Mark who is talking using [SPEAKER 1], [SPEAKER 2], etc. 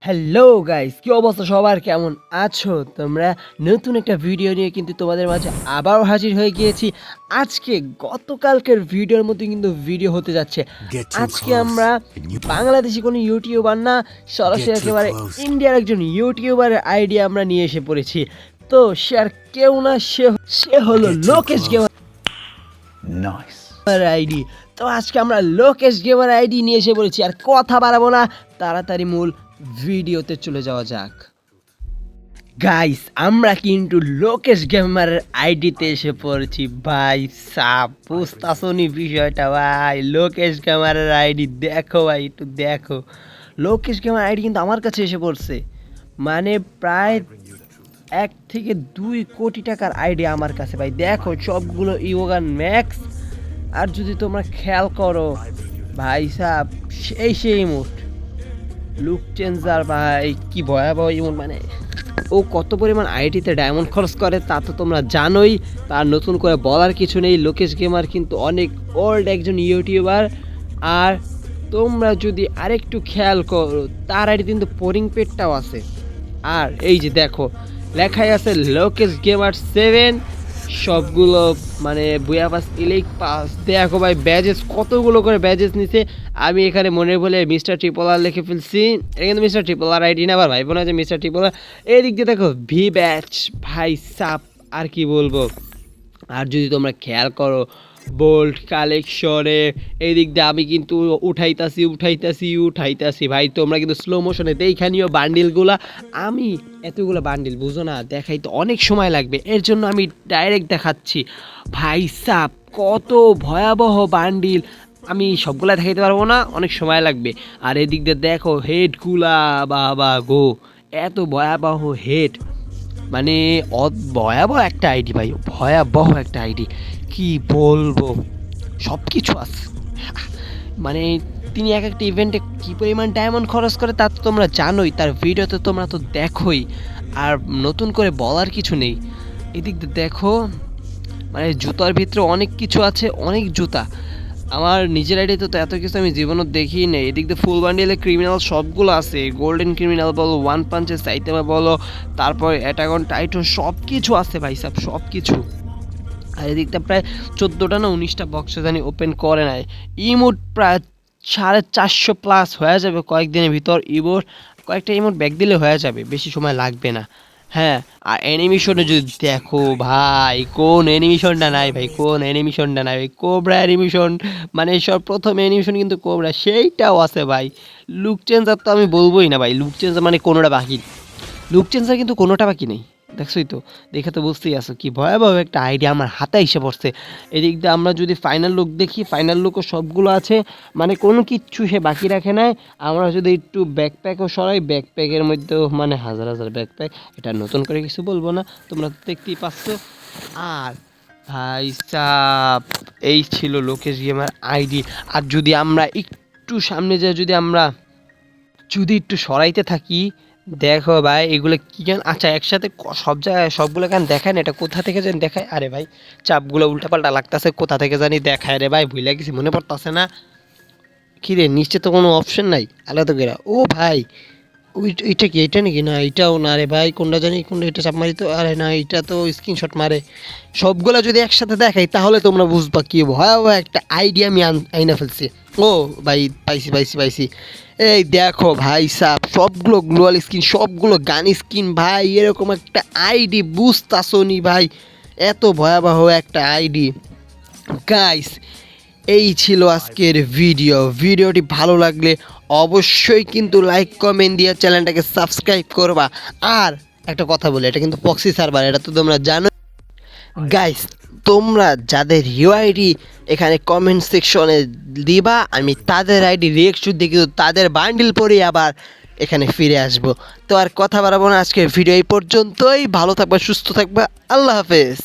[SPEAKER 1] Hello guys, কি অবস্থা সবার? কেমন আছো তোমরা? নতুন একটা ভিডিও নিয়ে কিন্তু তোমাদের মাঝে আবারও হাজির হয়ে গিয়েছি। আজকে গতকালকের ভিডিওর মতো কিন্তু ভিডিও হতে যাচ্ছে। আজকে আমরা বাংলাদেশি কোনো ইউটিউবার না, সরাসরি একেবারে ইন্ডিয়ার একজন ইউটিউবারের আইডিয়া আমরা নিয়ে এসে পড়েছি। তো সে আর কেউ না, সে হলো লোকেশ গেমার আইডি। তো আজকে আমরা লোকেশ গেমার আইডি নিয়ে এসে পড়েছি। আর কথা বাড়াবো না, তাড়াতাড়ি মূল ভিডিওতে চলে যাওয়া যাক। গাইস, আমরা কিন্তু লোকেশ গেমারের আইডিতে এসে পড়েছি। ভাই সাপ, বুঝতাছনি বিষয়টা? ভাই লোকেশ গেমারের আইডি দেখো ভাই, একটু দেখো। লোকেশ গেমার আইডি কিন্তু আমার কাছে এসে পড়ছে, মানে প্রায় 1 থেকে 2 কোটি টাকার আইডি আমার কাছে। ভাই দেখো, সবগুলো ইওগান ম্যাক্স। আর যদি তোমরা খেয়াল করো ভাই সাপ, সেই ইমোট লুক চেঞ্জার, ভাই কি ভয়াবহ ইমোট। মানে ও কত পরিমাণ আইডিতে ডায়মন্ড খরচ করে তা তো তোমরা জানোই, তার নতুন করে বলার কিছু নেই। লোকেশ গেমার কিন্তু অনেক ওল্ড একজন ইউটিউবার। আর তোমরা যদি আরেকটু খেয়াল করো, তার আইডি কিন্তু পোরিং পেটটাও আছে। আর এই যে দেখো, লেখাই আছে লোকেশ গেমার 7, সবগুলো মানে বুয়া পাস, ইলেক পাস। দেখো ভাই ব্যাজেস কতগুলো করে ব্যাজেস নিছে। আমি এখানে মনে বলে মিস্টার ট্রিপল আর লিখে ফেলছি। এটা কিন্তু মিস্টার ট্রিপল আর আইডি না, আবার ভাই বোনা যে মিস্টার ট্রিপল আর। এই দিক দিয়ে দেখো ভি ব্যাচ, ভাই সাপ, আর কি বলবো। আর যদি তোমরা খেয়াল করো বোল্ট কালেকশনে এই দিক দিয়ে আমি কিন্তু উঠাইতাছি ভাই। তোমরা কিন্তু স্লো মোশনে দেখানিও বান্ডিলগুলা। আমি এতগুলো বান্ডিল বুঝো না, দেখাইতে অনেক সময় লাগবে, এর জন্য আমি ডাইরেক্ট দেখাচ্ছি। ভাই সাপ, কত ভয়াবহ বান্ডিল, আমি সবগুলা দেখাইতে পারবো না, অনেক সময় লাগবে। আর এদিক দিয়ে দেখো হেডগুলা, বাবা গো, এত ভয়াবহ হেড, মানে ভয়াবহ একটা আইডি ভাই, ভয়াবহ একটা আইডি, কি বলবো। সব কিছু আছে, মানে তিনি এক একটা ইভেন্টে কী পরিমাণ ডায়মন্ড খরচ করে তা তো তোমরা জানোই, তার ভিডিওতে তোমরা তো দেখোই। আর নতুন করে বলার কিছু নেই। এদিক দিয়ে দেখো, মানে জুতার ভিতরে অনেক কিছু আছে, অনেক জুতা। আমার নিজের আইডিতে তো এত কিছু আমি জীবনও দেখিই নেই। এদিক দিয়ে ফুল বান্ডিলে ক্রিমিনাল সবগুলো আছে, গোল্ডেন ক্রিমিনাল বলো, ওয়ান পাঞ্চের সাইটেমা বলো, তারপর অ্যাটাক অন টাইটন, সব কিছু আছে ভাই সাহেব, সব কিছু। আর এদিকটা প্রায় 14টা না 19টা বক্সে জানি ওপেন করে নাই। ইমোট প্রায় 450+ হয়ে যাবে কয়েকদিনের ভিতর। কয়েকটা ইমোট ব্যাক দিলে হয়ে যাবে, বেশি সময় লাগবে না। হ্যাঁ, আর অ্যানিমেশনে যদি দেখো ভাই, কোন অ্যানিমেশনটা নাই ভাই, কোবরা অ্যানিমেশন, মানে সব প্রথম অ্যানিমেশন কিন্তু কোবরা, সেইটাও আছে ভাই। লুক চেঞ্জার তো আমি বলবোই না ভাই, লুক চেঞ্জার মানে কোনোটা বাকি, লুক চেঞ্জার কিন্তু কোনোটা বাকি নেই। দেখছোই তো, দেখে তো বুঝতেই আসো কি ভয়াবহ একটা আইডিয়া আমার হাতে এসে পড়ছে। এদিক দিয়ে আমরা যদি ফাইনাল লুক দেখি, ফাইনাল লুকও সবগুলো আছে, মানে কোনো কিচ্ছু সে বাকি রাখে নাই। আমরা যদি একটু ব্যাকপ্যাকও সরাই, ব্যাকপ্যাকের মধ্যেও মানে হাজার হাজার ব্যাকপ্যাক। এটা নতুন করে কিছু বলবো না, তোমরা তো দেখতেই পাচ্ছ। আর ভাই সাপ, এই ছিল লোকেশ গেমার আইডি। আর যদি আমরা একটু সামনে যাই, যদি একটু সরাইতে থাকি, দেখো ভাই এগুলো কি গান। আচ্ছা, একসাথে সব জায়গায় সবগুলো গান দেখায় না, এটা কোথা থেকে জানি দেখায়। আরে ভাই চাপগুলো উল্টাপাল্টা লাগতেছে, কোথা থেকে জানি দেখায় রে ভাই, ভুলে গেছি, মনে পড়তেছে না। কি রে, নিচে তো কোনো অপশন নাই আলাদা করে। ও ভাই, ওইটা কি, এটা নাকি? না এটাও না রে ভাই, কোনটা জানি কোনটা, এটা চাপ মারি তো। আরে না, এটা তো স্ক্রিনশট মারে। সবগুলা যদি একসাথে দেখাই তাহলে তোমরা বুঝবা কি ভয়াবহ একটা আইডিয়া আমি আইনা ফেলছি। ও ভাই, পাইছি। এই দেখো ভাই সাপ, সবগুলো গ্লোয়াল স্কিন, সবগুলো গান স্কিন ভাই, এরকম একটা আইডি বুঝতাছো নি ভাই, এত ভয়াবহ একটা আইডি। গাইস, এই ছিল আজকের ভিডিওটি ভালো লাগলে অবশ্যই কিন্তু লাইক কমেন্ট দিয়ে চ্যানেলটাকে সাবস্ক্রাইব করবা। আর একটা কথা বলি, এটা কিন্তু প্রক্সি সার্ভার, এটা তো তোমরা জানো। গাইস, তোমরা যাদের আইডি এখানে কমেন্ট সেকশনে দিবা, আমি তাদের আইডি রিয়েকশন দিয়ে কিন্তু তাদের বান্ডিল পরে আবার এখানে ফিরে আসবো। তো আর কথা বাড়াবো না, আজকের ভিডিও এই পর্যন্তই। ভালো থাকবা, সুস্থ থাকবা, আল্লাহ হাফেজ।